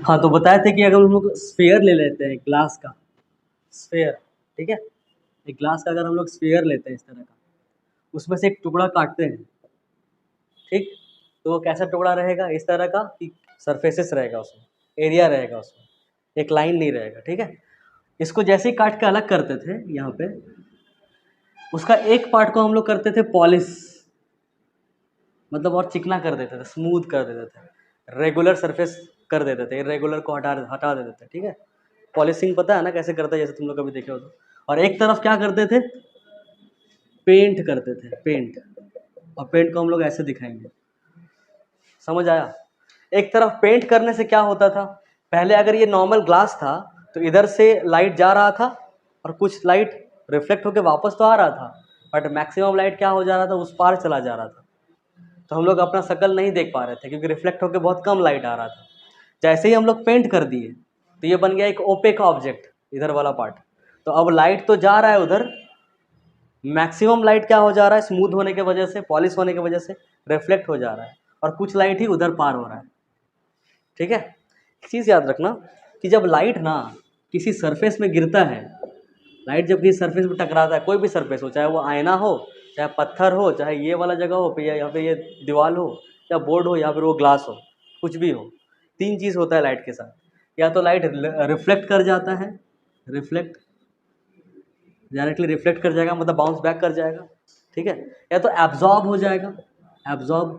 हाँ, तो बताए थे कि अगर हम लोग स्फीयर ले लेते हैं ग्लास का, स्फीयर, ठीक है? एक ग्लास का अगर हम लोग स्फीयर लेते हैं इस तरह का, उसमें से एक टुकड़ा काटते हैं, ठीक? तो वो कैसा टुकड़ा रहेगा? इस तरह का कि सरफेसेस रहेगा उसमें, एरिया रहेगा उसमें, एक लाइन नहीं रहेगा, ठीक है? इसको जैसे ही काट के अलग करते थे यहाँ पे, उसका एक पार्ट को हम लोग करते थे पॉलिश, मतलब और चिकना कर देते थे, स्मूथ कर देते थे, रेगुलर सरफेस कर देते थे, इरेगुलर को हटा हटा देते थे, ठीक है? पॉलिशिंग पता है ना कैसे करते हैं, जैसे तुम लोग कभी देखे हो तो। और एक तरफ क्या करते थे? पेंट करते थे, पेंट। और पेंट को हम लोग ऐसे दिखाएंगे, समझ आया? एक तरफ पेंट करने से क्या होता था, पहले अगर ये नॉर्मल ग्लास था तो इधर से लाइट जा रहा था और कुछ लाइट रिफ्लेक्ट होकर वापस तो आ रहा था, बट मैक्सिमम लाइट क्या हो जा रहा था, उस पार चला जा रहा था। तो हम लोग अपना शक्ल नहीं देख पा रहे थे क्योंकि रिफ्लेक्ट होकर बहुत कम लाइट आ रहा था। जैसे ही हम लोग पेंट कर दिए तो ये बन गया एक ओपेक ऑब्जेक्ट, इधर वाला पार्ट। तो अब लाइट तो जा रहा है उधर, मैक्सिमम लाइट क्या हो जा रहा है, स्मूथ होने की वजह से, पॉलिश होने की वजह से रिफ्लेक्ट हो जा रहा है, और कुछ लाइट ही उधर पार हो रहा है, ठीक है? एक चीज़ याद रखना कि जब लाइट ना किसी सरफेस में गिरता है, लाइट जब किसी सरफेस में टकराता है, कोई भी सरफेस हो, चाहे वो आईना हो, चाहे पत्थर हो, चाहे ये वाला जगह हो, या यहाँ पे ये दीवार हो, या बोर्ड हो, या फिर वो ग्लास हो, कुछ भी हो, तीन चीज़ होता है लाइट के साथ। या तो लाइट रिफ्लेक्ट कर जाता है, रिफ्लेक्ट, डायरेक्टली रिफ्लेक्ट कर जाएगा, मतलब बाउंस बैक कर जाएगा, ठीक है? या तो एब्जॉर्ब हो जाएगा, एब्जॉर्ब,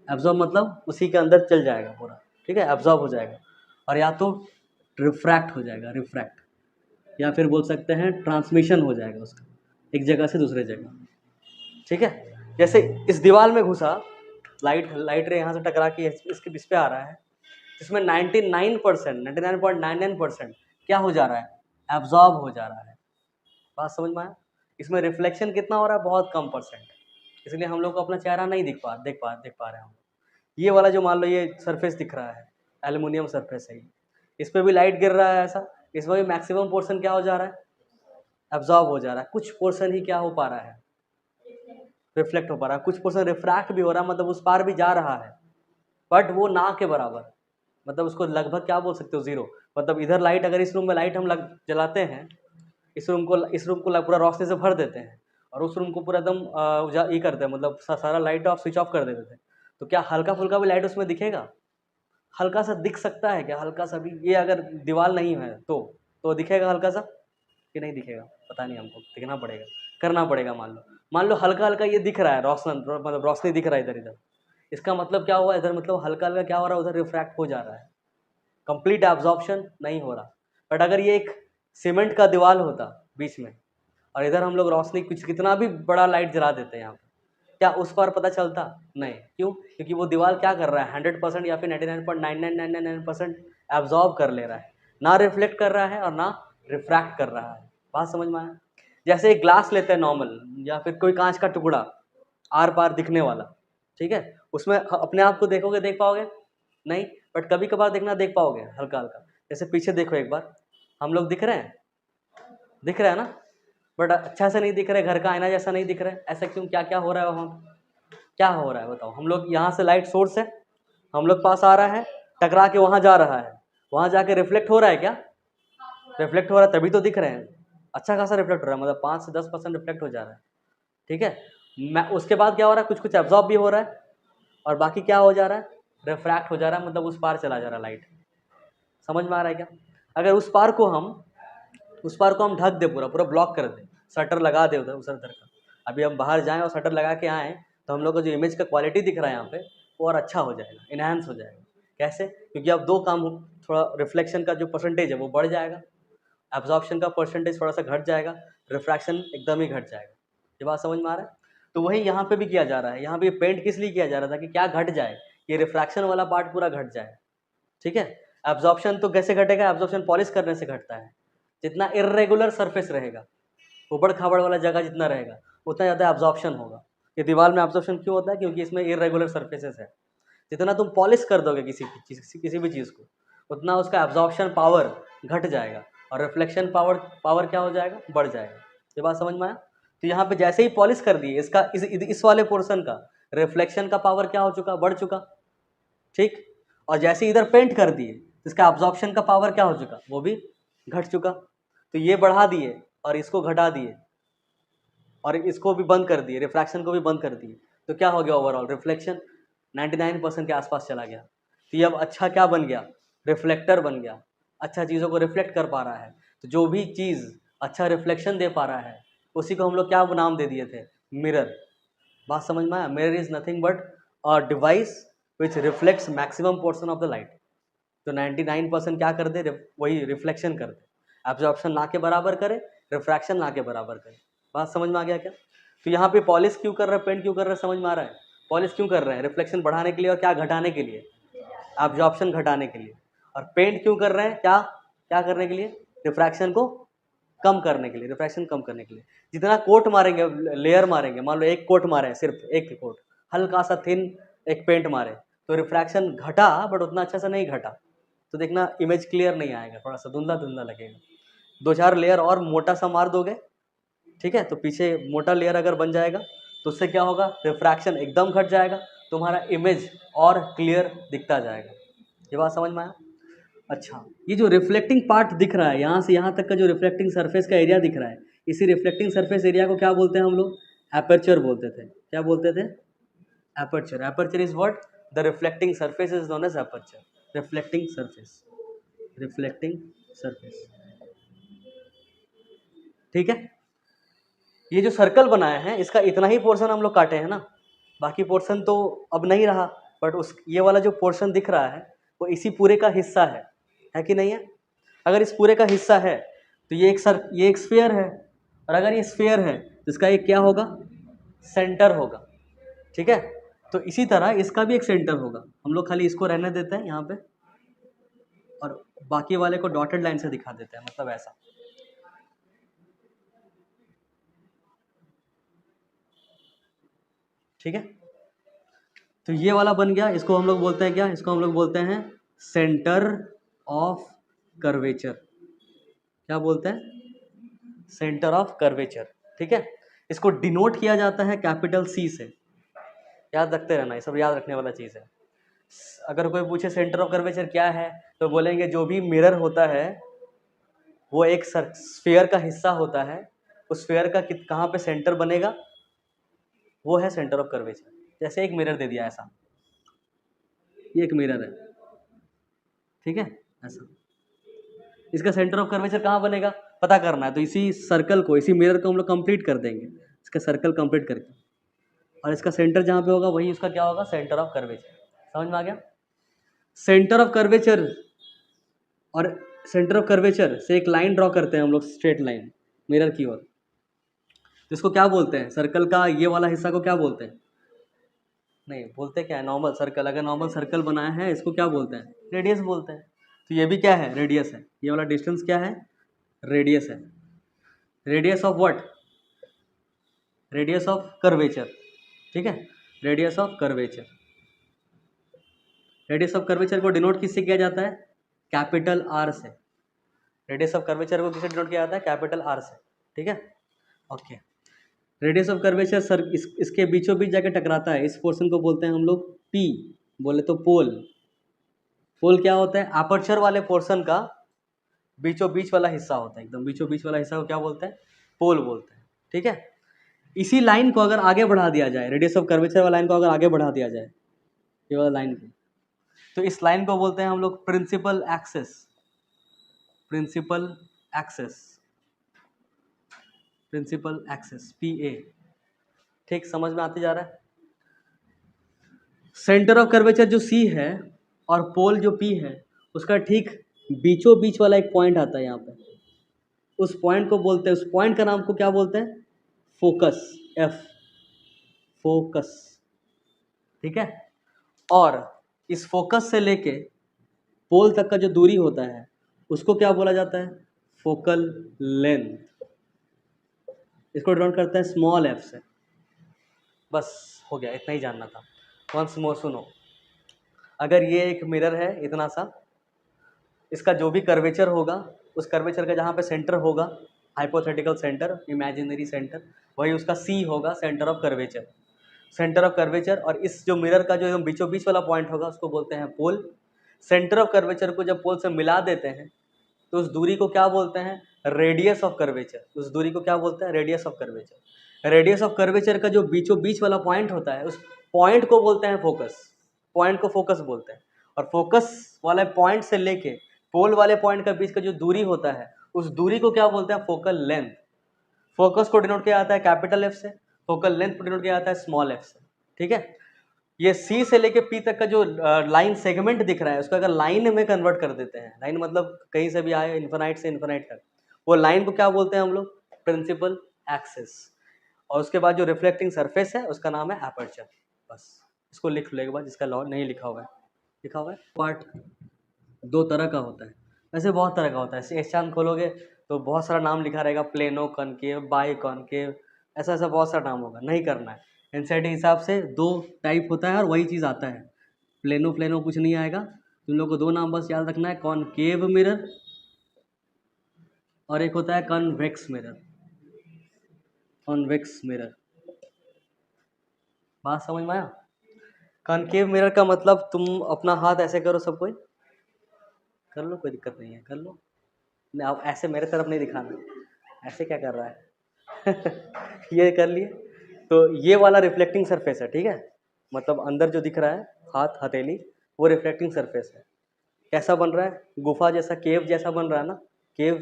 एब्जॉर्ब मतलब उसी के अंदर चल जाएगा पूरा, ठीक है? एब्जॉर्ब हो जाएगा। और या तो रिफ्रैक्ट हो जाएगा, रिफ्रैक्ट, या फिर बोल सकते हैं ट्रांसमिशन हो जाएगा उसका, एक जगह से दूसरे जगह, ठीक है? जैसे इस दीवार में घुसा लाइट, लाइट रे यहाँ से टकरा के इसके इस पे आ रहा है, इसमें 99%, 99.99% क्या हो जा रहा है, एब्जॉर्ब हो जा रहा है। बात समझ में आया? इसमें रिफ्लेक्शन कितना हो रहा है, बहुत कम परसेंट, इसलिए हम लोग को अपना चेहरा नहीं देख पा रहे हैं हम। ये वाला जो मान लो ये सरफेस दिख रहा है, एल्युमिनियम सरफेस है, इस पर भी लाइट गिर रहा है ऐसा, इसमें भी मैक्सिमम पोर्शन क्या हो जा रहा है, एब्जॉर्ब हो जा रहा है, कुछ पोर्शन ही क्या हो पा रहा है, रिफ्लेक्ट हो पा रहा है, कुछ पोर्शन रिफ्रैक्ट भी हो रहा है, मतलब उस पार भी जा रहा है, बट वो ना के बराबर, मतलब उसको लगभग क्या बोल सकते हो, जीरो। मतलब इधर लाइट, अगर इस रूम में लाइट हम जलाते हैं, इस रूम को पूरा रोशनी से भर देते हैं, और उस रूम को पूरा एकदम ये करते हैं, मतलब सारा लाइट ऑफ स्विच ऑफ कर देते थे, तो क्या हल्का फुल्का भी लाइट उसमें दिखेगा? हल्का सा दिख सकता है क्या, हल्का सा भी? ये अगर दीवार नहीं है तो दिखेगा हल्का सा कि नहीं दिखेगा? पता नहीं, हमको दिखना पड़ेगा, करना पड़ेगा। मान लो हल्का हल्का ये दिख रहा है, रोशन मतलब रोशनी दिख रहा है इधर इधर, इसका मतलब क्या हुआ इधर, मतलब हल्का हल्का क्या हो रहा है, उधर रिफ्रैक्ट हो जा रहा है, कंप्लीट एब्जॉर्प्शन नहीं हो रहा। बट अगर ये एक सीमेंट का दीवार होता बीच में, और इधर हम लोग रोशनी कुछ कितना भी बड़ा लाइट जला देते हैं यहाँ पे, क्या उस पर पता चलता? नहीं। क्यों? क्योंकि वो दीवार क्या कर रहा है, 100% या फिर 99.9999% एब्जॉर्ब कर ले रहा है, ना रिफ्लेक्ट कर रहा है और ना रिफ्रैक्ट कर रहा है। बात समझ में आया? जैसे एक ग्लास लेते हैं नॉर्मल, या फिर कोई कांच का टुकड़ा आर पार दिखने वाला, ठीक है? उसमें अपने आप को देखोगे, देख पाओगे नहीं, बट कभी कभार देखना देख पाओगे हल्का हल्का। जैसे पीछे देखो एक बार, हम लोग दिख रहे हैं, दिख रहा है ना, बट अच्छा से नहीं दिख रहे, घर का आईना जैसा नहीं दिख रहा है, ऐसा क्यों? क्या क्या हो रहा है वहाँ, क्या हो रहा है बताओ? हम लोग यहाँ से लाइट सोर्स है, हम लोग पास आ रहा है, टकरा के वहाँ जा रहा है, वहाँ जाके रिफ्लेक्ट हो रहा है क्या? रिफ्लेक्ट हो रहा है तभी तो दिख रहे हैं, अच्छा खासा रिफ्लेक्ट हो रहा है, मतलब 5 से 10% रिफ्लेक्ट हो जा रहा है, ठीक है? मैं उसके बाद क्या हो रहा है, कुछ कुछ एब्जॉर्ब भी हो रहा है, और बाकी क्या हो जा रहा है, रिफ्रैक्ट हो जा रहा है, मतलब उस पार चला जा रहा है लाइट। समझ में आ रहा है क्या? अगर उस पार को हम ढक दे, पूरा पूरा ब्लॉक कर दे, शटर लगा दे उधर उधर का, अभी हम बाहर जाएं और शटर लगा के आएँ, तो हम लोग को जो इमेज का क्वालिटी दिख रहा है यहाँ पे, वो और अच्छा हो जाएगा, इन्हांस हो जाएगा। कैसे? क्योंकि अब दो काम थोड़ा रिफ्लेक्शन का जो परसेंटेज है वो बढ़ जाएगा, एब्जॉर्प्शन का परसेंटेज थोड़ा सा घट जाएगा, रिफ्रैक्शन एकदम ही घट जाएगा। ये बात समझ में आ रहा है? तो वही यहाँ पे भी किया जा रहा है, यहाँ पे पेंट किस लिए किया जा रहा था कि क्या घट जाए, ये रिफ्रैक्शन वाला पार्ट पूरा घट जाए, ठीक है? एब्जॉर्प्शन तो कैसे घटेगा, एब्जॉर्प्शन पॉलिश करने से घटता है। जितना इर्रेगुलर सरफेस रहेगा, उबड़ खाबड़ वाला जगह जितना रहेगा, उतना ज़्यादा एब्जॉर्प्शन होगा। ये दीवार में एब्जॉर्प्शन क्यों होता है? क्योंकि इसमें इर्रेगुलर सरफेसेस है। जितना तुम पॉलिश कर दोगे किसी भी चीज़ को, उतना उसका एब्जॉर्प्शन पावर घट जाएगा, और रिफ्लेक्शन पावर क्या हो जाएगा, बढ़ जाएगा। ये बात समझ में आया? तो यहाँ पे जैसे ही पॉलिश कर दिए, इसका इस वाले पोर्शन का रिफ्लेक्शन का पावर क्या हो चुका, बढ़ चुका, ठीक? और जैसे इधर पेंट कर दिए तो इसका अब्जॉर्प्शन का पावर क्या हो चुका, वो भी घट चुका। तो ये बढ़ा दिए और इसको घटा दिए और इसको भी बंद कर दिए, रिफ्रैक्शन को भी बंद कर दिए, तो क्या हो गया, ओवरऑल रिफ्लेक्शन 99% के आसपास चला गया। तो ये अब अच्छा क्या बन गया, रिफ्लेक्टर बन गया, अच्छा चीज़ों को रिफ्लेक्ट कर पा रहा है। तो जो भी चीज़ अच्छा रिफ्लेक्शन दे पा रहा है उसी को हम लोग क्या नाम दे दिए थे, मिरर। बात समझ में आया, mirror is nothing but a device which reflects maximum portion of the light. तो 99% क्या कर दे, वही रिफ्लेक्शन कर दे, एब्जॉर्प्शन ना के बराबर करे, रिफ्रैक्शन ना के बराबर करे। बात समझ में आ गया क्या? तो यहाँ पे पॉलिश क्यों कर रहा है, पेंट क्यों कर रहा है, समझ में आ रहा है? पॉलिश क्यों कर रहे हैं, रिफ्लेक्शन बढ़ाने के लिए, और क्या घटाने के लिए, एब्जॉर्प्शन घटाने के लिए। और पेंट क्यों कर रहे हैं, क्या क्या करने के लिए, रिफ्रैक्शन को कम करने के लिए, रिफ्रैक्शन कम करने के लिए। जितना कोट मारेंगे, लेयर मारेंगे, मान लो एक कोट मारे, सिर्फ एक कोट, हल्का सा थिन एक पेंट मारे, तो रिफ्रैक्शन घटा बट उतना अच्छा सा नहीं घटा, तो देखना इमेज क्लियर नहीं आएगा, थोड़ा सा धुंधला धुंधला लगेगा। 2-4 लेयर और मोटा सा मार दोगे, ठीक है, तो पीछे मोटा लेयर अगर बन जाएगा तो उससे क्या होगा, रिफ्रैक्शन एकदम घट जाएगा, तुम्हारा इमेज और क्लियर दिखता जाएगा। ये बात समझ में आया? अच्छा, ये जो रिफ्लेक्टिंग पार्ट दिख रहा है, यहाँ से यहाँ तक का जो रिफ्लेक्टिंग सरफेस का एरिया दिख रहा है, इसी रिफ्लेक्टिंग सरफेस एरिया को क्या बोलते हैं हम लोग, एपर्चर बोलते थे। क्या बोलते थे, aperture. Aperture is what, the reflecting surface is known as aperture, reflecting surface, reflecting surface, ठीक है। ये जो सर्कल बनाया है इसका इतना ही पोर्शन हम लोग काटे हैं ना, बाकी पोर्शन तो अब नहीं रहा, बट उस ये वाला जो पोर्शन दिख रहा है वो इसी पूरे का हिस्सा है कि नहीं है? अगर इस पूरे का हिस्सा है तो ये एक स्फीयर है, और अगर ये स्फीयर है तो इसका एक क्या होगा, सेंटर होगा, ठीक है। तो इसी तरह इसका भी एक सेंटर होगा, हम लोग खाली इसको रहने देते हैं यहाँ पे और बाकी वाले को डॉटेड लाइन से दिखा देते हैं, मतलब ऐसा। ठीक है, तो ये वाला बन गया, इसको हम लोग बोलते हैं क्या, इसको हम लोग बोलते हैं सेंटर ऑफ कर्वेचर। क्या बोलते हैं, सेंटर ऑफ कर्वेचर, ठीक है। इसको डिनोट किया जाता है कैपिटल सी से, याद रखते रहना, ये सब याद रखने वाला चीज़ है। अगर कोई पूछे सेंटर ऑफ कर्वेचर क्या है, तो बोलेंगे जो भी मिरर होता है वो एक स्फीयर का हिस्सा होता है, उस स्फीयर का कहाँ पे सेंटर बनेगा, वो है सेंटर ऑफ कर्वेचर। जैसे एक मिरर दे दिया ऐसा, ये एक मिरर है, ठीक है, ऐसा, इसका सेंटर ऑफ कर्वेचर कहाँ बनेगा पता करना है, तो इसी सर्कल को, इसी मिरर को हम लोग कंप्लीट कर देंगे, इसका सर्कल कंप्लीट करके, और इसका सेंटर जहाँ पे होगा वही उसका क्या होगा, सेंटर ऑफ कर्वेचर। समझ में आ गया? सेंटर ऑफ कर्वेचर, और सेंटर ऑफ कर्वेचर से एक लाइन ड्रॉ करते हैं हम लोग, स्ट्रेट लाइन मिरर की ओर, तो इसको क्या बोलते हैं, सर्कल का ये वाला हिस्सा को क्या बोलते हैं, नहीं बोलते क्या है, नॉर्मल सर्कल। अगर नॉर्मल सर्कल बनाया है इसको क्या बोलते हैं, रेडियस बोलते हैं। तो ये भी क्या है, रेडियस है, ये वाला डिस्टेंस क्या है, रेडियस है। Radius of what, radius of curvature, ठीक है, radius of curvature. Radius of curvature को डिनोट किससे किया जाता है, कैपिटल आर से। रेडियस ऑफ कर्वेचर को किससे डिनोट किया जाता है, कैपिटल आर से, ठीक है, okay. Radius of curvature sir इसके बीचों बीच जाके टकराता है, इस पोर्शन को बोलते हैं हम लोग पी, बोले तो पोल। पोल क्या होता है, अपर्चर वाले पोर्शन का बीचों बीच वाला हिस्सा होता है, एकदम बीचों बीच वाला हिस्सा को क्या बोलते हैं, पोल बोलते हैं, ठीक है। इसी लाइन को अगर आगे बढ़ा दिया जाए, रेडियस ऑफ कर्वेचर वाला लाइन को अगर आगे बढ़ा दिया जाए, ये वाला लाइन को, तो इस लाइन को बोलते हैं हम लोग principal axis, principal axis, principal axis, PA। ठीक, समझ में आते जा रहा है? सेंटर ऑफ कर्वेचर जो C है और पोल जो P है, उसका ठीक बीचों बीच वाला एक पॉइंट आता है यहाँ पे, उस पॉइंट को बोलते हैं, उस पॉइंट का नाम को क्या बोलते हैं, फोकस, F, फोकस, ठीक है। और इस फोकस से लेके पोल तक का जो दूरी होता है उसको क्या बोला जाता है, फोकल लेंथ। इसको डिनोट करते हैं स्मॉल f से। बस हो गया, इतना ही जानना था। वंस मोर सुनो, अगर ये एक मिरर है इतना सा, इसका जो भी कर्वेचर होगा, उस कर्वेचर का जहाँ पे सेंटर होगा, हाइपोथेटिकल सेंटर, इमेजिनरी सेंटर, वही उसका C होगा, centre of curvature, centre of curvature. और इस जो मिरर का जो एकदम बीचों बीच वाला पॉइंट होगा उसको बोलते हैं पोल। सेंटर ऑफ कर्वेचर को जब पोल से मिला देते हैं तो उस दूरी को क्या बोलते हैं, रेडियस ऑफ कर्वेचर। उस दूरी को क्या बोलते हैं, radius of curvature. Radius of curvature का जो बीचों बीच वाला पॉइंट होता है उस पॉइंट को बोलते हैं फोकस। पॉइंट को फोकस बोलते हैं। और फोकस वाले पॉइंट से लेके पोल वाले पॉइंट का बीच का जो दूरी होता है उस दूरी को क्या बोलते हैं, फोकल लेंथ। फोकस को डिनोट किया जाता है कैपिटल एफ से, फोकल लेंथ को डिनोट किया जाता है स्मॉल एफ से। ठीक है, ये सी से लेके पी तक का जो लाइन सेगमेंट दिख रहा है उसको अगर लाइन में कन्वर्ट कर देते हैं, लाइन मतलब कहीं से भी आए इन्फिनाइट से इन्फिनाइट तक, वो लाइन को क्या बोलते हैं हम लोग, प्रिंसिपल एक्सिस। और उसके बाद जो रिफ्लेक्टिंग सरफेस है उसका नाम है एपर्चर। बस इसको लिख लो एक बार, जिसका लॉ नहीं लिखा हुआ है। लिखा हुआ है पार्ट दो तरह का होता है, वैसे बहुत तरह का होता है। एस्चाम खोलोगे तो बहुत सारा नाम लिखा रहेगा, प्लेनो कॉनकेव, बाई कॉनकेव, ऐसा ऐसा बहुत सारा नाम होगा, नहीं करना है। एनसीईआरटी के हिसाब से दो टाइप होता है और वही चीज़ आता है। प्लेनो प्लेनो कुछ नहीं आएगा, तुम लोग को दो नाम बस याद रखना है, कॉनकेव मिरर और एक होता है कॉन्वेक्स मिरर। कॉन्वेक्स मिरर, बात समझ में आया। कॉनकेव मिरर का मतलब तुम अपना हाथ ऐसे करो, सब कोई कर लो, कोई दिक्कत नहीं है, कर लो। नहीं आप ऐसे मेरे तरफ नहीं दिखाना, ऐसे क्या कर रहा है ये कर लिए। तो ये वाला रिफ्लेक्टिंग सरफेस है, ठीक है, मतलब अंदर जो दिख रहा है हाथ हथेली वो रिफ्लेक्टिंग सरफेस है। कैसा बन रहा है, गुफा जैसा, केव जैसा बन रहा है ना, केव।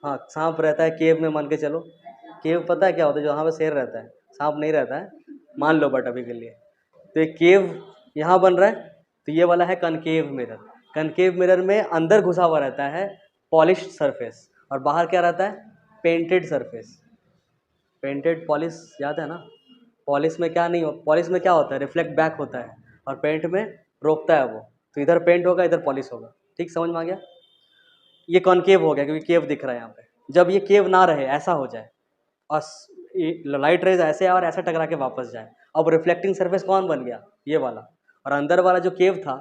हाँ सांप रहता है केव में, मान के चलो। केव पता है क्या होता है, जहाँ पे शेर रहता है, सांप नहीं रहता है, मान लो बट अभी के लिए। तो ये केव यहाँ बन रहा है, तो ये वाला है कनकेव मिरर। कनकेव मिरर में अंदर घुसा हुआ रहता है पॉलिश्ड सरफेस और बाहर क्या रहता है, पेंटेड सरफेस। पेंटेड पॉलिश याद है ना, पॉलिश में क्या नहीं हो, पॉलिश में क्या होता है, रिफ्लेक्ट बैक होता है और पेंट में रोकता है वो। तो इधर पेंट होगा इधर पॉलिश होगा, ठीक समझ में आ गया। ये कॉनकेव हो गया क्योंकि केव दिख रहा है यहाँ पे। जब ये केव ना रहे, ऐसा हो जाए और लाइट रेज ऐसे और ऐसा टकरा के वापस जाए, अब रिफ्लेक्टिंग सरफेस कौन बन गया, ये वाला। और अंदर वाला जो केव था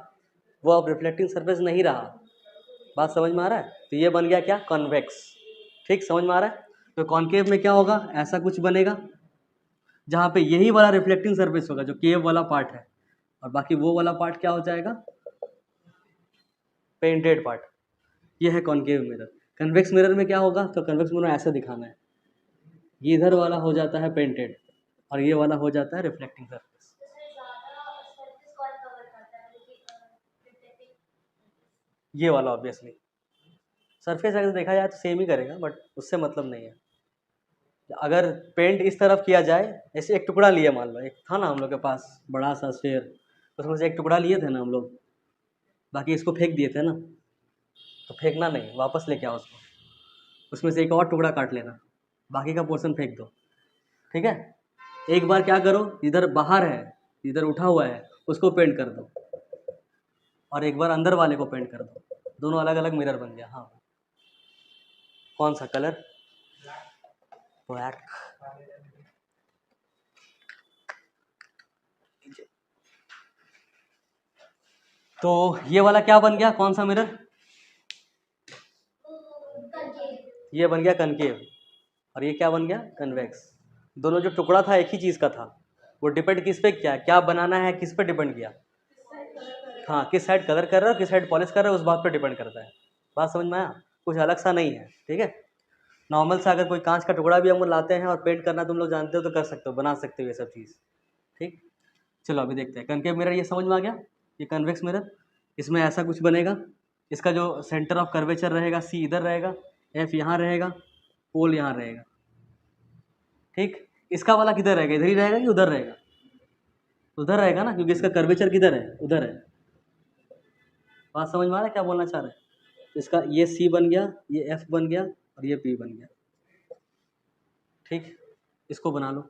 वो अब रिफ्लेक्टिंग सरफेस नहीं रहा। बात समझ में आ रहा है, तो ये बन गया क्या, कॉन्वेक्स। ठीक समझ में आ रहा है। तो कॉनकेव में क्या होगा, ऐसा कुछ बनेगा जहाँ पे यही वाला रिफ्लेक्टिंग सरफेस होगा जो केव वाला पार्ट है, और बाकी वो वाला पार्ट क्या हो जाएगा, पेंटेड पार्ट। ये है कॉनकेव मिरर। कन्वेक्स मिरर में क्या होगा, तो कन्वेक्स मिरर में ऐसे दिखाना है, ये इधर वाला हो जाता है पेंटेड और ये वाला हो जाता है रिफ्लेक्टिंग सरफेस। ये वाला ऑब्वियसली सरफेस अगर देखा जाए तो सेम ही करेगा, बट उससे मतलब नहीं है। अगर पेंट इस तरफ किया जाए, ऐसे एक टुकड़ा लिए, मान लो एक था ना हम लोग के पास बड़ा सा स्फेयर, उसमें से एक टुकड़ा लिए थे ना हम लोग, बाकी इसको फेंक दिए थे ना, तो फेंकना नहीं, वापस लेके आओ उसको, उसमें से एक और टुकड़ा काट लेना, बाकी का पोर्शन फेंक दो। ठीक है, एक बार क्या करो, इधर बाहर है, इधर उठा हुआ है, उसको पेंट कर दो और एक बार अंदर वाले को पेंट कर दो, दोनों अलग अलग मिरर बन गया। हाँ कौन सा कलर, ब्लैक। तो ये वाला क्या बन गया, कौन सा मिरर, ये बन गया कनकेव और ये क्या बन गया, कन्वेक्स। दोनों जो टुकड़ा था एक ही चीज़ का था, वो डिपेंड किस पे किया, क्या बनाना है किस पे डिपेंड किया। हाँ किस साइड कलर कर रहे हो, किस साइड पॉलिश कर रहे हो, उस बात पे डिपेंड करता है। बात समझ में आया, कुछ अलग सा नहीं है। ठीक है, नॉर्मल सा अगर कोई कांच का टुकड़ा भी हम लाते हैं और पेंट करना तुम लोग जानते हो तो कर सकते हो, बना सकते हो ये सब चीज़। ठीक, चलो अभी देखते हैं कनकेव मिरर, ये समझ में आ गया। ये कन्वेक्स मिरर, इसमें ऐसा कुछ बनेगा, इसका जो सेंटर ऑफ कर्वेचर रहेगा, सी इधर रहेगा, एफ यहाँ रहेगा, पोल यहाँ रहेगा। ठीक, इसका वाला किधर रहेगा, इधर ही रहेगा कि उधर रहेगा, उधर रहेगा ना, क्योंकि इसका कर्वेचर किधर है, उधर है। बात समझ में आ रहा है क्या बोलना चाह रहे हैं। तो इसका ये सी बन गया, ये एफ बन गया और ये पी बन गया। ठीक, इसको बना लो।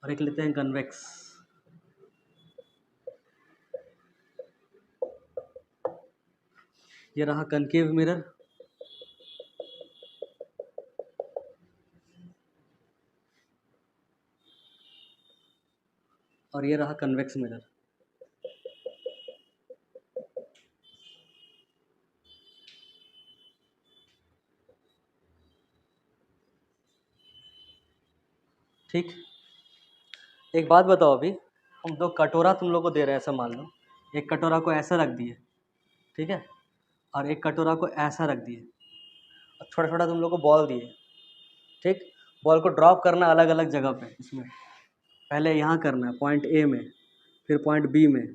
और एक लेते हैं कन्वेक्स। ये रहा कनकेव मिरर और ये रहा कन्वेक्स मिरर। ठीक। एक बात बताओ, अभी हम दो कटोरा तुम लोग को दे रहे हैं, ऐसा मान लो। एक कटोरा को ऐसा रख दिए, ठीक है, और एक कटोरा को ऐसा रख दिए, और छोटा छोटा तुम लोग को बॉल दिए, ठीक। बॉल को ड्रॉप करना अलग अलग जगह पे। इसमें पहले यहाँ करना है पॉइंट ए में, फिर पॉइंट बी में,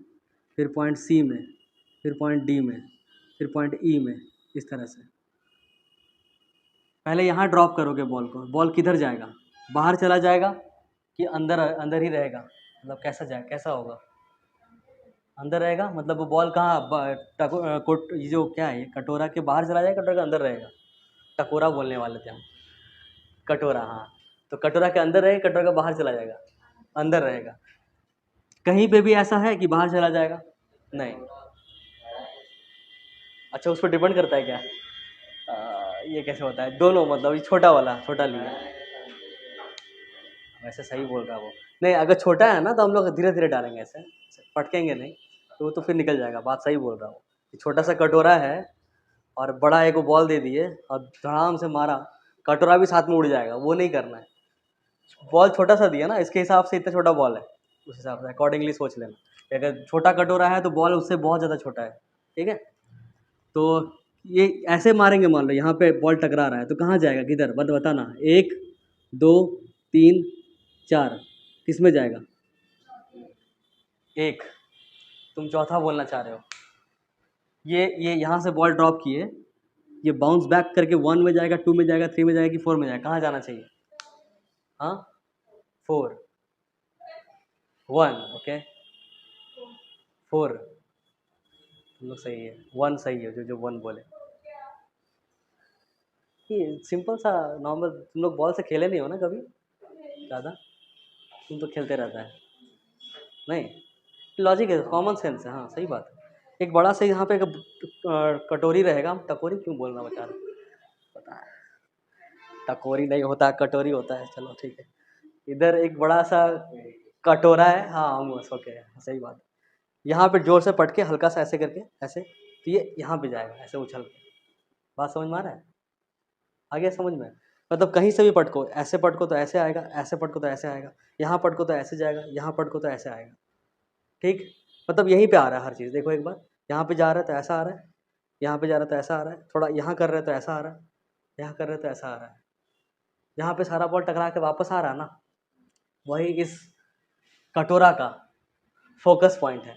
फिर पॉइंट सी में, फिर पॉइंट डी में, फिर पॉइंट ई में। इस तरह से पहले यहाँ ड्रॉप करोगे बॉल को। बॉल किधर जाएगा? बाहर चला जाएगा कि अंदर अंदर ही रहेगा? मतलब कैसा जाएगा, कैसा होगा? अंदर रहेगा। मतलब वो बॉल कहाँ ये जो क्या है, ये कटोरा के बाहर चला जाएगा, कटोरा के अंदर रहेगा? टकोरा बोलने वाले थे हम, कटोरा। हाँ, तो कटोरा के अंदर रहेगा, कटोरा के बाहर चला जाएगा? अंदर रहेगा। कहीं पे भी ऐसा है कि बाहर चला जाएगा? नहीं। अच्छा, उस पर डिपेंड करता है क्या? ये कैसे होता है? दोनों, मतलब ये छोटा वाला, छोटा लिया, वैसे सही बोल रहा है वो। नहीं, अगर छोटा है ना तो हम लोग धीरे धीरे डालेंगे, ऐसे पटकेंगे नहीं, तो वो तो फिर निकल जाएगा। बात सही बोल रहा हूँ। छोटा सा कटोरा है और बड़ा एक बॉल दे दिए और धड़ाम से मारा, कटोरा भी साथ में उड़ जाएगा। वो नहीं करना है। बॉल छोटा सा दिया ना, इसके हिसाब से इतना छोटा बॉल है, उस हिसाब से अकॉर्डिंगली सोच लेना। अगर छोटा कटोरा है तो बॉल उससे बहुत ज़्यादा छोटा है, ठीक है। तो ये ऐसे मारेंगे, मान लो यहाँ पे बॉल टकरा रहा है, तो कहाँ जाएगा, किधर? बताना। 1 2 3 4, किस में जाएगा? 1। तुम चौथा बोलना चाह रहे हो। ये यहाँ से बॉल ड्रॉप किए, ये बाउंस बैक करके 1 में जाएगा, 2 में जाएगा, 3 में जाएगा कि 4 में जाएगा? कहाँ जाना चाहिए? हाँ, 4 1, ओके 4। तुम लोग सही है, 1 सही है, जो 1 बोले। ये सिंपल सा नॉर्मल। तुम लोग बॉल से खेले नहीं हो ना कभी ज़्यादा? तुम तो खेलते रहता है। नहीं, लॉजिक है, कॉमन सेंस है। हाँ, सही बात है। एक बड़ा सा यहाँ पे एक कटोरी रहेगा। हम टकोरी क्यों बोलना बता रहे, पता है टकोरी नहीं होता, कटोरी होता है। चलो ठीक है। इधर एक बड़ा सा कटोरा है। हाँ बस, ओके, सही बात। यहाँ पे जोर से पटके हल्का सा ऐसे करके, ऐसे, तो ये यहाँ पे जाएगा ऐसे उछल के। बात समझ में आ रहा है? आ गया समझ में? मतलब कहीं से भी पटको, ऐसे पटको तो ऐसे आएगा, ऐसे पटको तो ऐसे आएगा, यहाँ पटको तो ऐसे जाएगा, यहाँ पटको तो ऐसे आएगा, ठीक। मतलब यहीं पे आ रहा है हर चीज़। देखो एक बार, यहाँ पे जा रहा है तो ऐसा आ रहा है, यहाँ पे जा रहा है तो ऐसा आ रहा है, थोड़ा यहाँ कर रहे हैं तो ऐसा आ रहा है, यहाँ कर रहे हैं तो ऐसा आ रहा है। यहाँ पे सारा बॉल टकरा के वापस आ रहा है ना, वही इस कटोरा का फोकस पॉइंट है।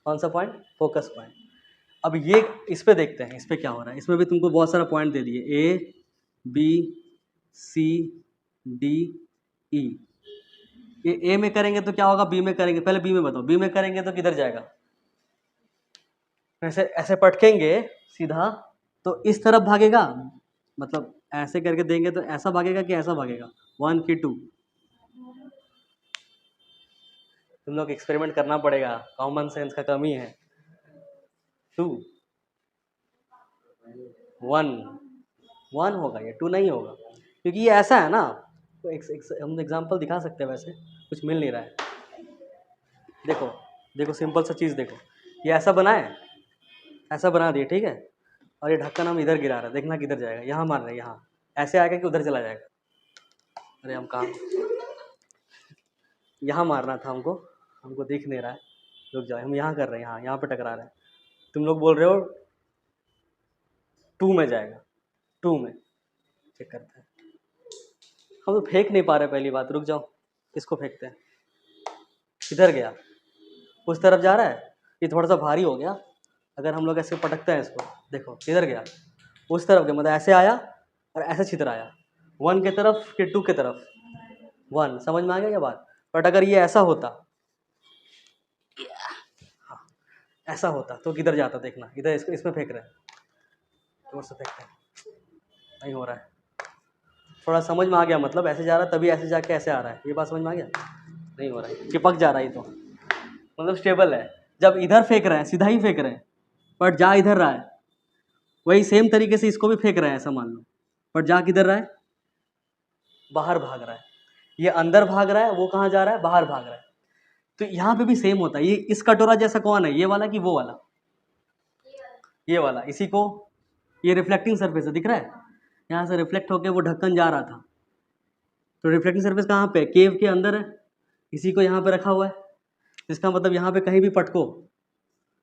कौन सा पॉइंट? Focus point. अब ये इस पे देखते हैं, इस पे क्या हो रहा है। इसमें भी तुमको बहुत सारा पॉइंट दे दिए, A B C D E. ये ए में करेंगे तो क्या होगा, बी में करेंगे? पहले बी में बताओ। बी में करेंगे तो किधर जाएगा? ऐसे ऐसे पटकेंगे सीधा तो इस तरफ भागेगा, मतलब ऐसे करके देंगे तो ऐसा भागेगा कि ऐसा भागेगा? 1 की 2? तुम लोग एक्सपेरिमेंट करना पड़ेगा, कॉमन सेंस का कमी है। 2 1 1 होगा, ये 2 नहीं होगा, क्योंकि ये ऐसा है ना। तो हम एग्जांपल दिखा सकते हैं, वैसे कुछ मिल नहीं रहा है। देखो देखो, सिंपल सा चीज़ देखो। ये ऐसा बना है, ऐसा बना दिए, ठीक है। और ये ढक्कन हम इधर गिरा रहे हैं, देखना किधर जाएगा। यहाँ मार रहे हैं, यहाँ ऐसे आएगा कि उधर चला जाएगा? अरे हम कहाँ, यहाँ मारना था हमको, हमको दिख नहीं रहा है। रुक जाओ, हम यहाँ कर रहे हैं, यहाँ यहाँ पे टकरा रहे हैं। तुम लोग बोल रहे हो 2 में जाएगा, 2 में। चेक करते हैं। हम तो फेंक नहीं पा रहे, पहली बात। रुक जाओ, किसको फेंकते हैं? किधर गया? उस तरफ जा रहा है। ये थोड़ा सा भारी हो गया। अगर हम लोग ऐसे पटकते हैं इसको, देखो किधर गया? उस तरफ गया, मतलब ऐसे आया और ऐसे छितराया। 1 की तरफ कि 2 की तरफ? 1। समझ में आ गया क्या बात? बट अगर ये ऐसा होता, हाँ, ऐसा होता तो किधर जाता? देखना, इधर इसको, इसमें फेंक रहे हैं, जोर से फेंकते हैं, नहीं हो रहा है। थोड़ा समझ में आ गया? मतलब ऐसे जा रहा है तभी ऐसे जाके ऐसे आ रहा है, ये बात समझ में आ गया? नहीं हो रहा है, चिपक जा रहा है ये तो, मतलब स्टेबल है। जब इधर फेंक रहे हैं, सीधा ही फेंक रहे हैं, बट जा इधर रहा है। वही सेम तरीके से इसको भी फेंक रहे हैं, ऐसा मान लो, बट जा किधर रहा है? बाहर भाग रहा है। ये अंदर भाग रहा है, वो कहाँ जा रहा है? बाहर भाग रहा है। तो यहाँ पे भी सेम होता है। ये इस कटोरा जैसा कौन है, ये वाला कि वो वाला? ये वाला। इसी को, ये रिफ्लेक्टिंग सरफेस है, दिख रहा है? यहाँ से रिफ्लेक्ट होके वो ढक्कन जा रहा था, तो रिफ्लेक्टिंग सरफेस कहाँ पे, केव के अंदर है, इसी को यहाँ पे रखा हुआ है। इसका मतलब यहाँ पे कहीं भी पटको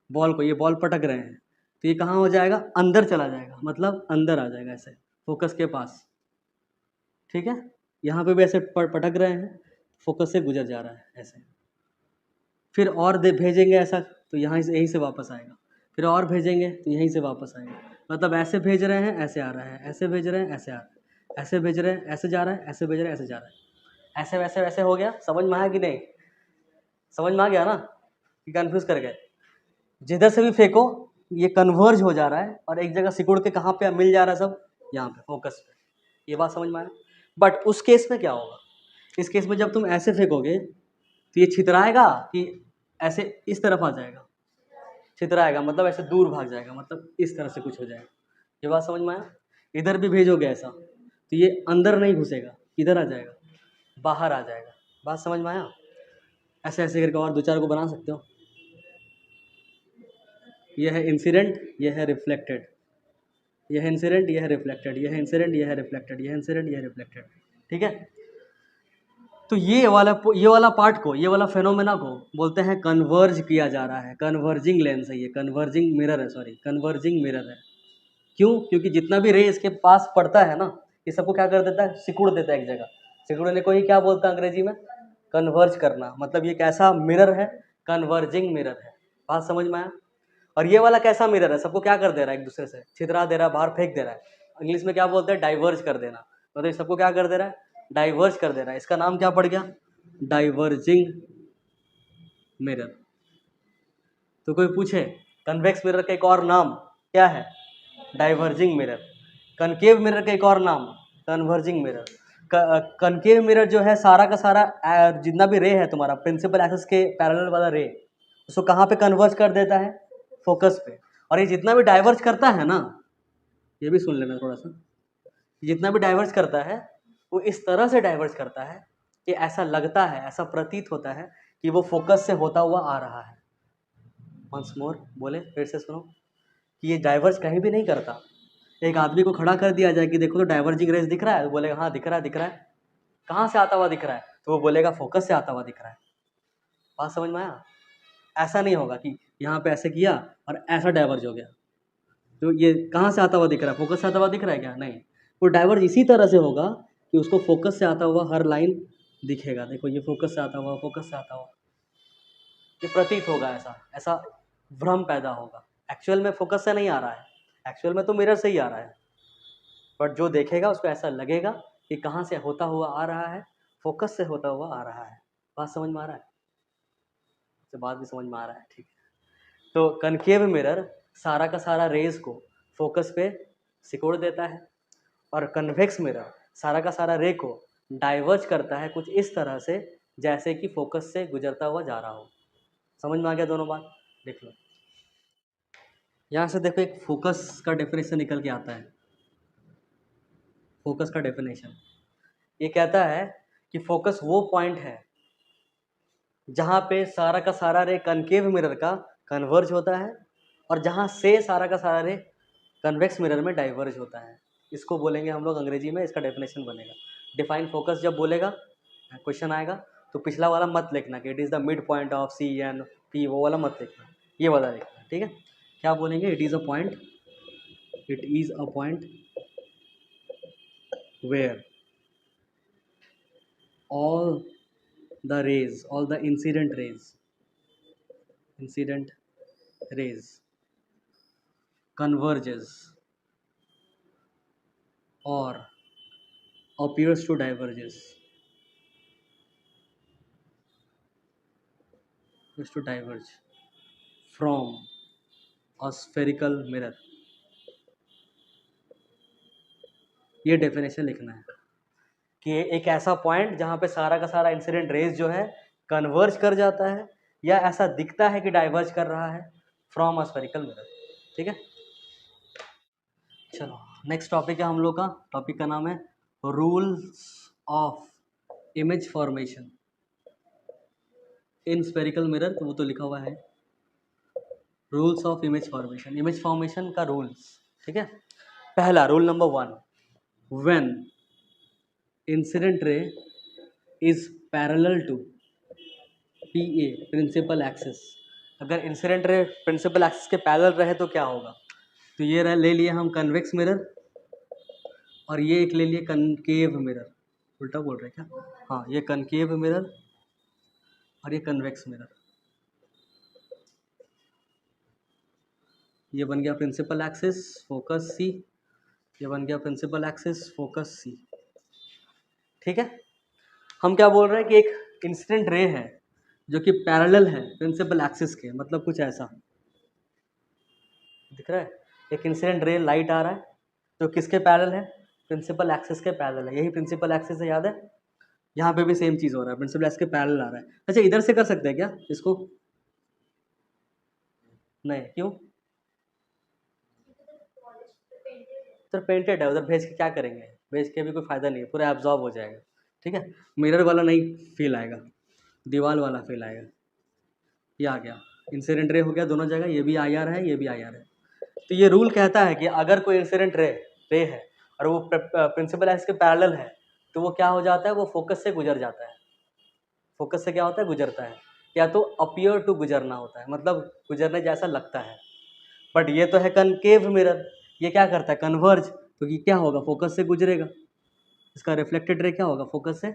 बॉल को, ये बॉल पटक रहे हैं तो ये कहाँ हो जाएगा, अंदर चला जाएगा, मतलब अंदर आ जाएगा ऐसे फोकस के पास, ठीक है। यहाँ पे भी ऐसे पटक रहे हैं, फोकस से गुजर जा रहा है ऐसे। फिर और भेजेंगे ऐसा तो यहाँ से, यहीं से वापस आएगा, फिर और भेजेंगे तो यहीं से वापस आएगा। मतलब ऐसे भेज रहे हैं ऐसे आ रहा है, ऐसे भेज रहे हैं ऐसे आ रहा है, ऐसे भेज रहे हैं ऐसे जा रहा है, ऐसे भेज रहे हैं ऐसे जा रहा है, ऐसे वैसे वैसे हो गया। समझ में आया कि नहीं, समझ में आ गया ना कि कन्फ्यूज़ कर गए। जिधर से भी फेंको ये कन्वर्ज हो जा रहा है और एक जगह सिकुड़ के कहाँ पे मिल जा रहा है, सब यहाँ पे फोकस पे। ये बात समझ में आया। बट उस केस में क्या होगा, इस केस में जब तुम ऐसे फेंकोगे तो ये छितराएगा कि ऐसे इस तरफ आ जाएगा, छितराएगा मतलब ऐसे दूर भाग जाएगा, मतलब इस तरह से कुछ हो जाएगा। ये बात समझ में आया। इधर भी भेजोगे ऐसा तो ये अंदर नहीं घुसेगा, इधर आ जाएगा, बाहर आ जाएगा। बात समझ में आया। ऐसे ऐसे करके और दो चार को बना सकते हो। यह है इंसिडेंट, यह है रिफ्लेक्टेड, यह है इंसिडेंट, यह है रिफ्लेक्टेड, यह है इंसिडेंट, यह है रिफ्लेक्टेड, यह इंसिडेंट, यह है रिफ्लेक्टेड, ठीक है। तो ये वाला पार्ट को, ये वाला फेनोमेना को बोलते हैं कन्वर्ज किया जा रहा है, कन्वर्जिंग लेंस है ये, कन्वर्जिंग मिरर है, सॉरी कन्वर्जिंग मिरर है। क्यों, क्योंकि जितना भी रे इसके पास पड़ता है ना, ये सबको क्या कर देता है, सिकुड़ देता है एक जगह। सिकुड़ने को ही क्या बोलता है अंग्रेजी में, कन्वर्ज करना। मतलब ये कैसा मिरर है, कन्वर्जिंग मिरर है। बात समझ में आया। और ये वाला कैसा मिरर है, सबको क्या कर दे रहा है, एक दूसरे से छितरा दे रहा है, बाहर फेंक दे रहा है। इंग्लिश में क्या बोलते हैं, डाइवर्ज कर देना। मतलब सबको क्या कर दे रहा है, डाइवर्ज कर दे रहा है। इसका नाम क्या पड़ गया, डाइवर्जिंग मिरर। तो कोई पूछे कन्वेक्स मिरर का एक और नाम क्या है, डाइवर्जिंग मिरर। कनकेव मिरर का एक और नाम, कन्वर्जिंग मिरर। कनकेव मिरर जो है सारा का सारा जितना भी रे है तुम्हारा प्रिंसिपल एक्सिस के पैरेलल वाला रे, उसको कहाँ पे कन्वर्ज कर देता है, फोकस पे। और ये जितना भी डाइवर्ज करता है ना, ये भी सुन लेना थोड़ा सा, जितना भी डाइवर्ज करता है वो इस तरह से डाइवर्ज करता है कि ऐसा लगता है, ऐसा प्रतीत होता है कि वो फोकस से होता हुआ आ रहा है। वंस मोर बोले, फिर से सुनो कि ये डाइवर्ज कहीं भी नहीं करता। एक आदमी को खड़ा कर दिया जाए कि देखो तो डाइवर्जिंग रेस दिख रहा है, तो बोलेगा हाँ दिख रहा है, दिख रहा है। कहाँ से आता हुआ दिख रहा है, तो वो बोलेगा फोकस से आता हुआ दिख रहा है। बात समझ में आया। ऐसा नहीं होगा कि यहाँ पे ऐसे किया और ऐसा डाइवर्ज हो गया, तो ये कहाँ से आता हुआ दिख रहा है, फोकस से आता हुआ दिख रहा है क्या, नहीं। वो डाइवर्ज इसी तरह से होगा कि उसको फोकस से आता हुआ हर लाइन दिखेगा। देखो ये फोकस से आता हुआ, फोकस से आता हुआ, ये प्रतीत होगा, ऐसा ऐसा भ्रम पैदा होगा। एक्चुअल में फोकस से नहीं आ रहा है, एक्चुअल में तो मिरर से ही आ रहा है, बट जो देखेगा उसको ऐसा लगेगा कि कहाँ से होता हुआ आ रहा है, फोकस से होता हुआ आ रहा है। बात समझ में आ रहा है, तो बात भी समझ में आ रहा है, ठीक है। तो कनकेव मिरर सारा का सारा रेज को फोकस पे सिकोड़ देता है, और कन्वेक्स मिरर सारा का सारा रे को डाइवर्ज करता है कुछ इस तरह से जैसे कि फोकस से गुजरता हुआ जा रहा हो। समझ में आ गया दोनों बात। देख लो यहाँ से, देखो एक फोकस का डेफिनेशन निकल के आता है। फोकस का डेफिनेशन ये कहता है कि फोकस वो पॉइंट है जहाँ पे सारा का सारा रे कनकेव मिरर का कन्वर्ज होता है, और जहाँ से सारा का सारा रे कन्वेक्स मिरर में डाइवर्ज होता है। इसको बोलेंगे हम लोग अंग्रेजी में, इसका डेफिनेशन बनेगा। डिफाइन फोकस जब बोलेगा, क्वेश्चन आएगा, तो पिछला वाला मत लिखना कि it is the mid point of C and P, वो वाला मत लिखना, ये वाला लिखना, ठीक है। क्या बोलेंगे, it is a point, it is a point where all the rays, all the incident rays converges or appears to diverge from a spherical mirror। ये डेफिनेशन लिखना है कि एक ऐसा पॉइंट जहाँ पे सारा का सारा इंसिडेंट रेज जो है कन्वर्ज कर जाता है, या ऐसा दिखता है कि डाइवर्ज कर रहा है फ्रॉम अ स्फेरिकल मिरर, ठीक है। चलो नेक्स्ट टॉपिक है हम लोग का, टॉपिक का नाम है rules of image formation in spherical mirror. तो वो तो लिखा हुआ है, rules of image formation, image formation का रूल्स, ठीक है। पहला rule number 1, when incident ray is parallel to P A principal axis. अगर इंसिडेंट रे प्रिंसिपल एक्सिस के पैरेलल रहे तो क्या होगा? तो ये ले लिए हम कन्वेक्स मिरर, और ये एक ले लिए कनकेव मिरर। उल्टा बोल रहे क्या? हाँ, ये कनकेव मिरर और ये कन्वेक्स मिरर। ये बन गया प्रिंसिपल एक्सिस फोकस सी, ये बन गया प्रिंसिपल एक्सिस फोकस सी। ठीक है, हम क्या बोल रहे हैं कि एक इंसिडेंट रे है जो कि पैरेलल है प्रिंसिपल एक्सिस के, मतलब कुछ ऐसा दिख रहा है। एक इंसिडेंट रे लाइट आ रहा है तो किसके पैरेलल है? प्रिंसिपल एक्सिस के पैरेलल है। यही प्रिंसिपल एक्सिस है, याद है? यहाँ पे भी सेम चीज़ हो रहा है, प्रिंसिपल एक्सिस के पैरेलल आ रहा है। अच्छा, इधर से कर सकते हैं क्या इसको? नहीं, क्यों? उधर पेंटेड है, उधर भेज के क्या करेंगे? भेज के भी कोई फ़ायदा नहीं है, पूरा एब्जॉर्ब हो जाएगा। ठीक है, मिरर वाला नहीं फील आएगा, दीवार वाला फील आएगा। ये आ गया, इंसिडेंट रे हो गया दोनों जगह, ये भी आई आर है, ये भी आई आर है। तो ये रूल कहता है कि अगर कोई इंसिडेंट रे है और वो प्रिंसिपल एक्सिस के पैरेलल है तो वो क्या हो जाता है? वो फोकस से गुजर जाता है। फोकस से क्या होता है? गुजरता है। या तो अपीयर टू गुजरना होता है, मतलब गुजरने जैसा लगता है। बट ये तो है कनकेव मिरर, ये क्या करता है? कन्वर्ज। तो ये क्या होगा? फोकस से गुजरेगा। इसका रिफ्लेक्टेड रे क्या होगा? फोकस से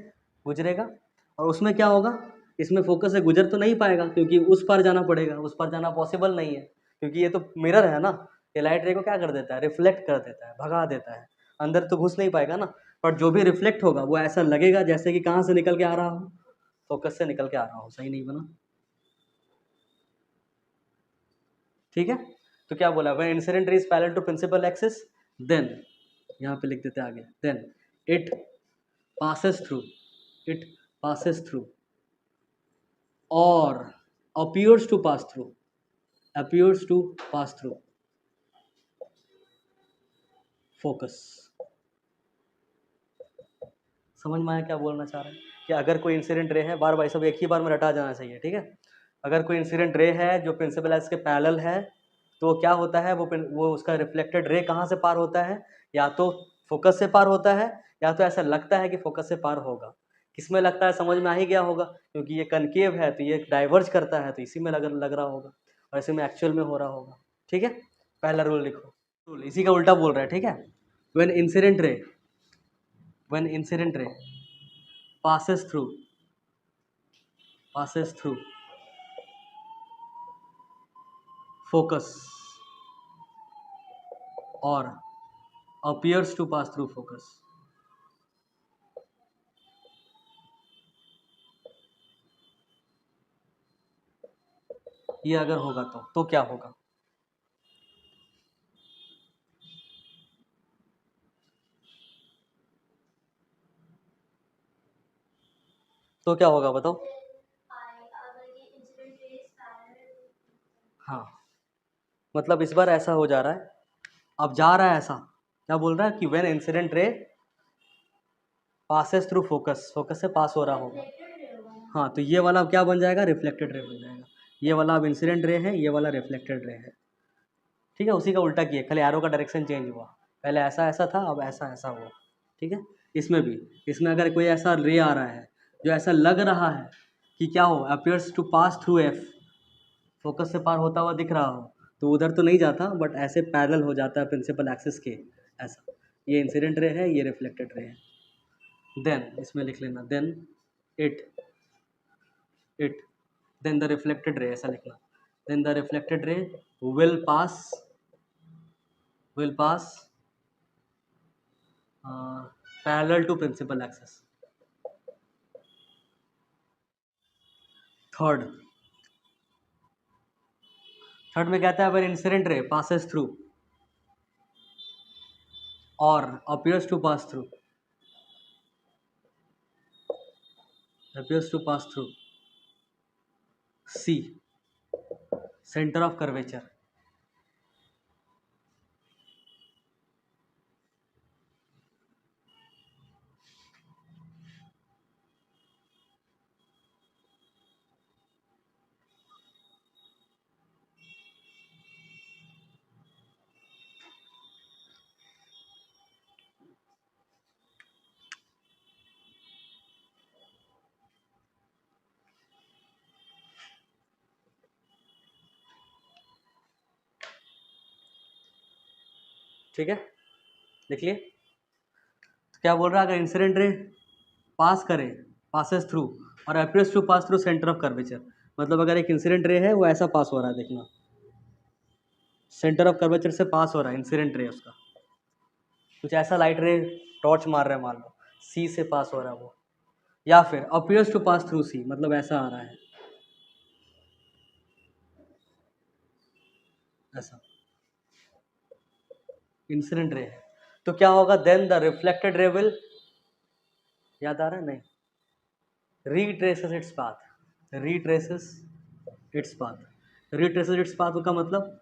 गुजरेगा। और उसमें क्या होगा? इसमें फोकस से गुजर तो नहीं पाएगा क्योंकि उस पार जाना पड़ेगा, उस पार जाना पॉसिबल नहीं है क्योंकि ये तो मिरर है ना। ये लाइट रे को क्या कर देता है? रिफ्लेक्ट कर देता है, भगा देता है, अंदर तो घुस नहीं पाएगा ना। पर जो भी रिफ्लेक्ट होगा वो ऐसा लगेगा जैसे कि कहाँ से निकल के आ रहा हो? फोकस से निकल के आ रहा हो। सही नहीं बना? ठीक है, तो क्या बोला? When incident ray is parallel to principal axis then, यहाँ पे लिख देते हैं आगे, then it passes through, it passes through or appears to pass through, appears to pass through focus। समझ में आया क्या बोलना चाह रहे हैं? कि अगर कोई इंसिडेंट रे है, बार बार सब एक ही बार में रटा जाना चाहिए। ठीक है, अगर कोई इंसिडेंट रे है जो प्रिंसिपल एक्सिस के पैरेलल है तो क्या होता है? वो उसका रिफ्लेक्टेड रे कहाँ से पार होता है? या तो फोकस से पार होता है, या तो ऐसा लगता है कि फोकस से पार होगा। किसमें लगता है? समझ में आ ही गया होगा, क्योंकि ये कनकेव है तो ये डाइवर्ज करता है, तो इसी में लग रहा होगा और इसी में एक्चुअल में हो रहा होगा। ठीक है, पहला रूल लिखो। रूल इसी का उल्टा बोल रहा है। ठीक है, व्हेन इंसिडेंट रे, व्हेन इंसिडेंट रे passes through, passes through focus or appears to pass through focus, ये अगर होगा तो क्या होगा? तो क्या होगा बताओ? हाँ, मतलब इस बार ऐसा हो जा रहा है, अब जा रहा है ऐसा। क्या बोल रहा है? कि when incident ray passes through focus, focus से पास हो रहा होगा। हाँ, तो ये वाला अब क्या बन जाएगा? रिफ्लेक्टेड रे बन जाएगा। ये वाला अब इंसिडेंट रे है, ये वाला रिफ्लेक्टेड रे है। ठीक है, उसी का उल्टा किया, खाली एरो का डायरेक्शन चेंज हुआ। पहले ऐसा ऐसा था, अब ऐसा ऐसा हुआ। ठीक है, इसमें भी, इसमें अगर कोई ऐसा रे आ रहा है जो ऐसा लग रहा है कि क्या हो? Appears to pass through F, focus से पार होता हुआ दिख रहा हो, तो उधर तो नहीं जाता, बट ऐसे पैरेलल हो जाता है प्रिंसिपल एक्सिस के, ऐसा। ये इंसिडेंट रे है, ये रिफ्लेक्टेड रे है। देन इसमें लिख लेना, then it, it then the reflected ray, ऐसा लिखना। Then the reflected ray will pass, will pass parallel to principal axis। Third, third में कहता है when incident ray passes through or appears to pass through, appears to pass through C, center of curvature। ठीक है, लिख लिए। तो क्या बोल रहा है, अगर इंसिडेंट रे पास करे, पासेस थ्रू और appears to pass through centre of curvature, मतलब अगर एक इंसिडेंट रे है वो ऐसा पास हो रहा है, देखना सेंटर ऑफ कर्वेचर से पास हो रहा है इंसिडेंट रे उसका, कुछ ऐसा लाइट रे टॉर्च मार रहा है मान लो, सी से पास हो रहा है वो, या फिर appears to pass through C, मतलब ऐसा आ रहा है, ऐसा इंसिडेंट रे है, तो क्या होगा, then the reflected ray will, याद आ रहा है नहीं, retraces its path, retraces its path, retraces its path का मतलब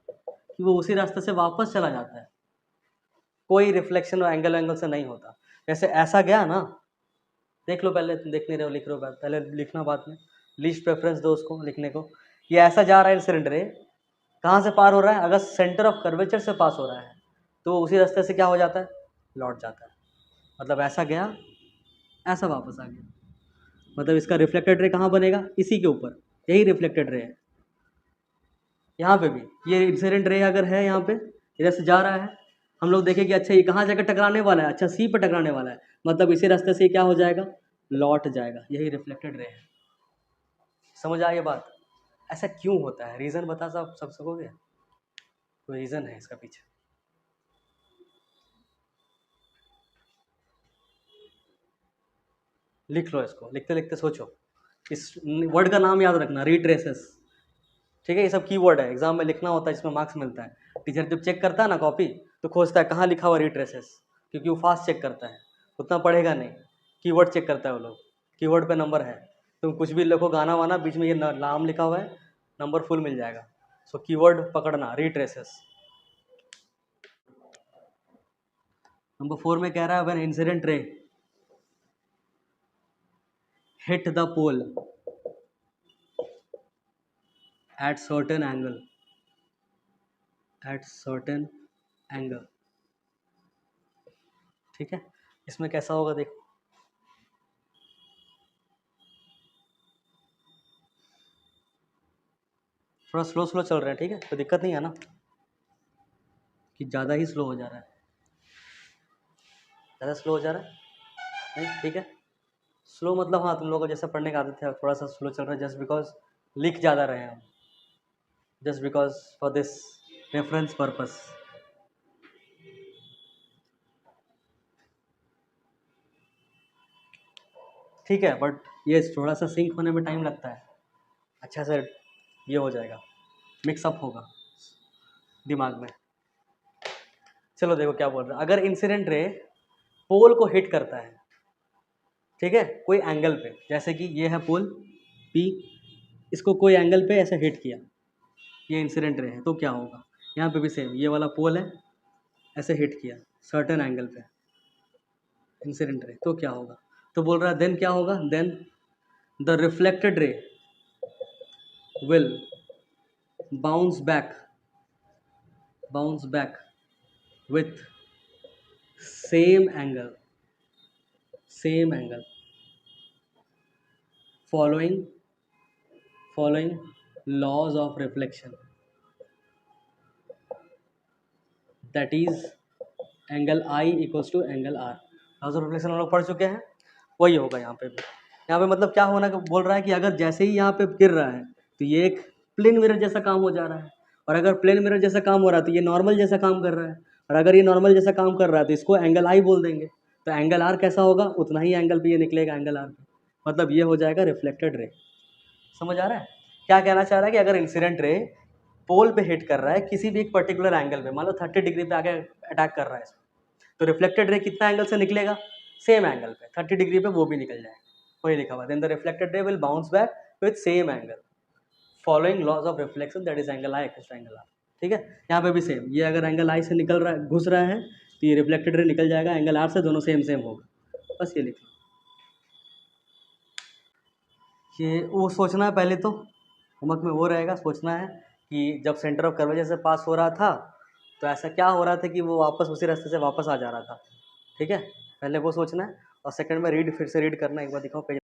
कि वो उसी रास्ते से वापस चला जाता है, कोई रिफ्लेक्शन और एंगल से नहीं होता। जैसे ऐसा गया ना, देख लो पहले, तुम देख नहीं रहे हो, लिख रहे हो, पहले लिखना बाद में, लीस्ट प्रेफरेंस दो उसको लिखने को। ये ऐसा जा रहा है इंसिडेंट रे, कहाँ से पार हो रहा है, अगर सेंटर ऑफ कर्वेचर से पास हो रहा है तो उसी रास्ते से क्या हो जाता है, लौट जाता है, मतलब ऐसा गया ऐसा वापस आ गया, मतलब इसका रिफ्लेक्टेड रे कहाँ बनेगा, इसी के ऊपर, यही रिफ्लेक्टेड रे है। यहाँ पे भी ये इंसिडेंट रे अगर है, यहाँ पे इधर से जा रहा है, हम लोग देखेंगे अच्छा ये कहाँ जाकर टकराने वाला है, अच्छा सी पर टकराने वाला है, मतलब इसी रास्ते से क्या हो जाएगा, लौट जाएगा, यही रिफ्लेक्टेड रे है। समझ आ ये बात, ऐसा क्यों होता है, रीज़न बता सब सकोगे, कोई रीज़न है इसका पीछे, लिख लो इसको, लिखते लिखते सोचो, इस वर्ड का नाम याद रखना, रिट्रेसेस, ठीक है, ये सब कीवर्ड है, एग्जाम में लिखना होता है, जिसमें मार्क्स मिलता है। टीचर जब चेक करता है ना कॉपी, तो खोजता है कहाँ लिखा हुआ रिट्रेसेस, क्योंकि वो फास्ट चेक करता है, उतना पढ़ेगा नहीं, कीवर्ड चेक करता है वो लोग, कीवर्ड पे नंबर है, तुम कुछ भी लिखो गाना वाना, बीच में ये नाम लिखा हुआ है, नंबर फुल मिल जाएगा। सो कीवर्ड पकड़ना, रिट्रेसेस। नंबर 4 में कह रहा है, when incident ray hit the pole at certain angle, ठीक है, इसमें कैसा होगा देखो, थोड़ा स्लो स्लो चल रहे हैं, ठीक है, तो दिक्कत नहीं है ना कि ज़्यादा ही स्लो हो जा रहा है, ज़्यादा स्लो हो जा रहा है नहीं, ठीक है, स्लो मतलब हाँ, तुम लोगों को जैसा पढ़ने का आदत है, थोड़ा सा स्लो चल रहा है, जस्ट बिकॉज लिख ज़्यादा रहे हैं हम, just because for this reference purpose. ठीक है, बट ये थोड़ा सा सिंक होने में टाइम लगता है, अच्छा से ये हो जाएगा, मिक्सअप होगा दिमाग में। चलो देखो क्या बोल रहा है, अगर इंसिडेंट रे पोल को हिट करता है, ठीक है, कोई एंगल पे, जैसे कि ये है पोल पी, इसको कोई एंगल पे ऐसे हिट किया, ये इंसिडेंट रे है, तो क्या होगा, यहाँ पे भी सेम, ये वाला पोल है, ऐसे हिट किया सर्टेन एंगल पे इंसिडेंट रे, तो क्या होगा, तो बोल रहा है देन क्या होगा, then the reflected ray will bounce back with same angle following laws of reflection, that is angle I equals to angle R। Laws of reflection हम लोग पढ़ चुके हैं, वही होगा यहाँ पे भी। यहाँ पे मतलब क्या होना, बोल रहा है कि अगर जैसे ही यहाँ पे गिर रहा है तो ये एक प्लेन मिरर जैसा काम हो जा रहा है, और अगर प्लेन मिरर जैसा काम हो रहा है तो ये नॉर्मल जैसा काम कर रहा है, और अगर ये नॉर्मल जैसा काम कर रहा है तो इसको एंगल I बोल देंगे, तो एंगल R कैसा होगा, उतना ही एंगल पे ये निकलेगा एंगल R पे, मतलब ये हो जाएगा रिफ्लेक्टेड रे। समझ आ रहा है क्या कहना चाह रहा है, कि अगर इंसिडेंट रे पोल पे हिट कर रहा है किसी भी एक पर्टिकुलर एंगल पे, मान लो 30 डिग्री पे आके अटैक कर रहा है इसमें, तो रिफ्लेक्टेड रे कितना एंगल से निकलेगा, सेम एंगल पे 30 डिग्री पे वो भी निकल जाएगा, वही लिखा हुआ, then the reflected ray will bounce back with same angle following laws of reflection, that is angle I equals to angle R। ठीक है, यहाँ पे भी सेम, ये अगर एंगल I से निकल रहा है, घुस रहा है, तो ये रिफ्लेक्टेड रे निकल जाएगा एंगल R से, दोनों सेम होगा, बस ये लिख लो। ये वो सोचना है पहले, तो होमवर्क में वो रहेगा, सोचना है कि जब सेंटर ऑफ कर्वेचर से पास हो रहा था तो ऐसा क्या हो रहा था कि वो वापस उसी रास्ते से वापस आ जा रहा था, ठीक है, पहले वो सोचना है, और सेकंड में रीड, फिर से रीड करना, एक बार दिखाओ पेज।